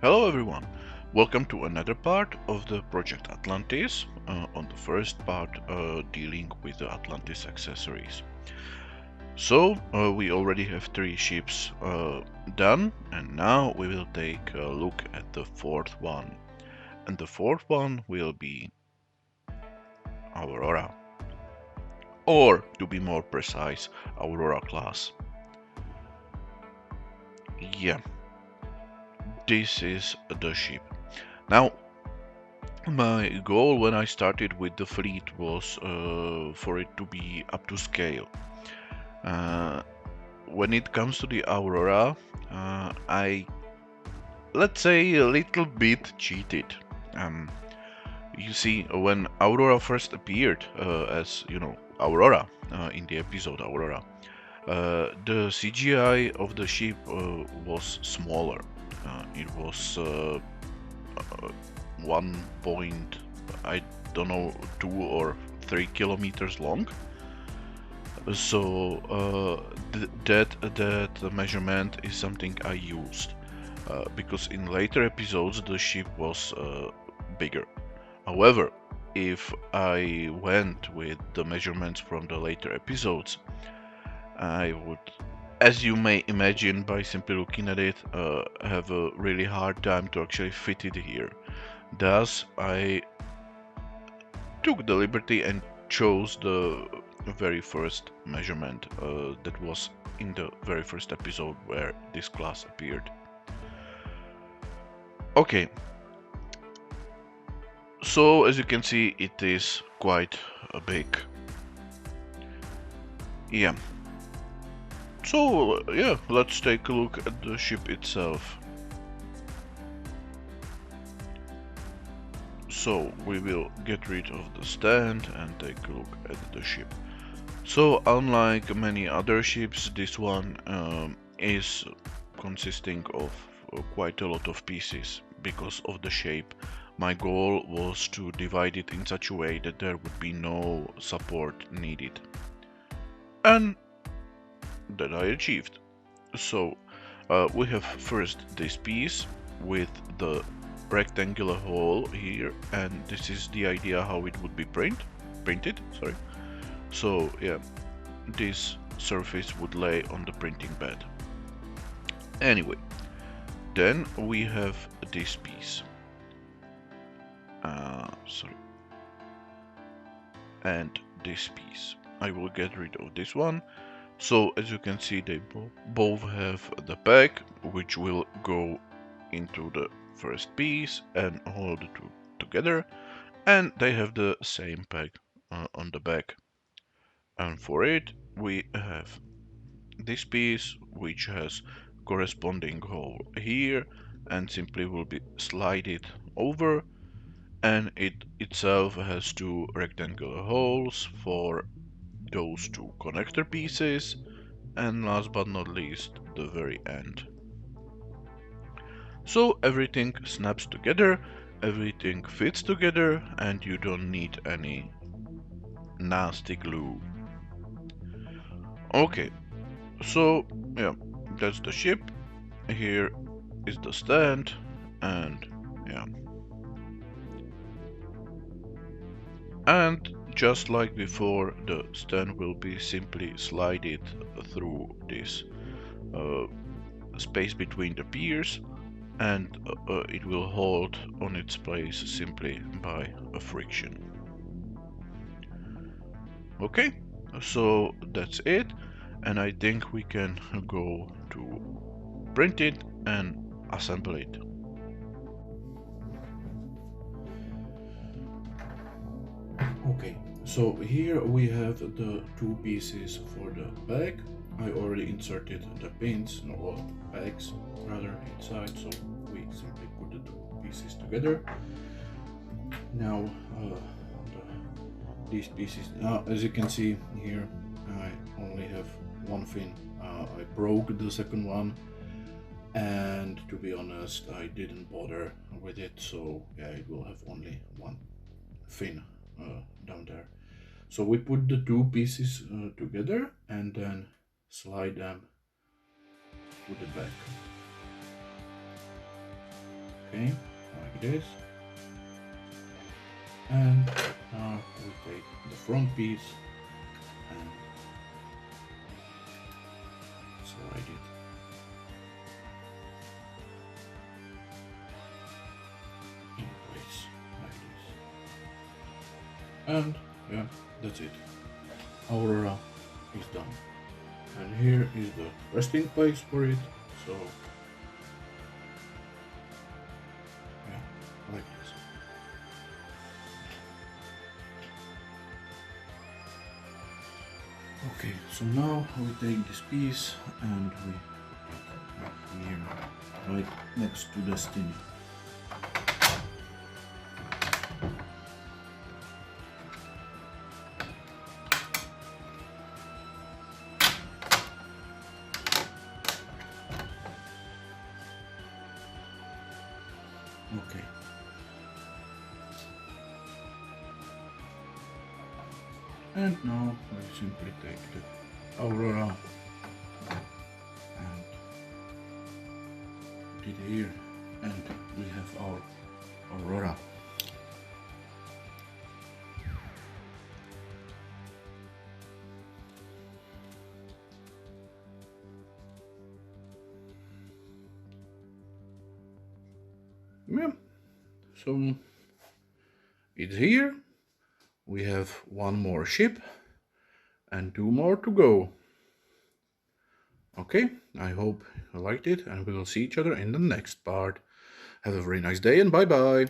Hello everyone, welcome to another part of the Project Atlantis, on the first part dealing with the Atlantis accessories. So, we already have 3 ships done, and now we will take a look at the fourth one. And the fourth one will be Aurora, or to be more precise, Aurora class. Yeah, this is the ship. Now, my goal when I started with the fleet was for it to be up to scale. Uh, when it comes to the Aurora, I let's say a little bit cheated. Um, you see, when Aurora first appeared as Aurora in the episode Aurora, the CGI of the ship was smaller. It was 1 point, I don't know, 2 or 3 kilometers long. So that measurement is something I used because in later episodes the ship was bigger. However, if I went with the measurements from the later episodes, I would, as you may imagine by simply looking at it, have a really hard time to actually fit it here. Thus, I took the liberty and chose the very first measurement that was in the very first episode where this class appeared. Okay, so as you can see, it is quite big. Yeah. So yeah, let's take a look at the ship itself. So we will get rid of the stand and take a look at the ship. So unlike many other ships, this one is consisting of quite a lot of pieces because of the shape. My goal was to divide it in such a way that there would be no support needed. And that I achieved. So we have first this piece with the rectangular hole here, and this is the idea how it would be printed. Sorry. So yeah, this surface would lay on the printing bed. Anyway, then we have this piece. Sorry. And this piece. I will get rid of this one. So as you can see, they both have the back, which will go into the first piece and hold the two together, and they have the same peg on the back. And for it, we have this piece, which has corresponding hole here, and simply will be slided over, and it itself has 2 rectangular holes for those 2 connector pieces, and last but not least, the very end. So everything snaps together, everything fits together, and you don't need any nasty glue. Okay, so yeah, that's the ship. Here is the stand, and yeah. And just like before, the stand will be simply slided through this uh, space between the piers, and it will hold on its place simply by a friction. Okay, so that's it, and I think we can go to print it and assemble it. Okay, so here we have the 2 pieces for the bag. I already inserted the pins, no, well, bags rather, inside, so we simply put the 2 pieces together. Now, these pieces, as you can see here, I only have one fin. I broke the second one, and to be honest, I didn't bother with it, so yeah, it will have only one fin down there. So we put the 2 pieces together and then slide them to the back. Okay, like this. And now we take the front piece and slide it in place like this. And yeah, that's it. Aurora is done. And here is the resting place for it. So yeah, like this. Okay, so now we take this piece and we put it here, right next to Destiny. Okay. And now we simply take the Aurora and put it here, and we have our Aurora. Yeah, so it's here. We have one more ship and two more to go. Okay, I hope you liked it, and we will see each other in the next part. Have a very nice day and bye bye.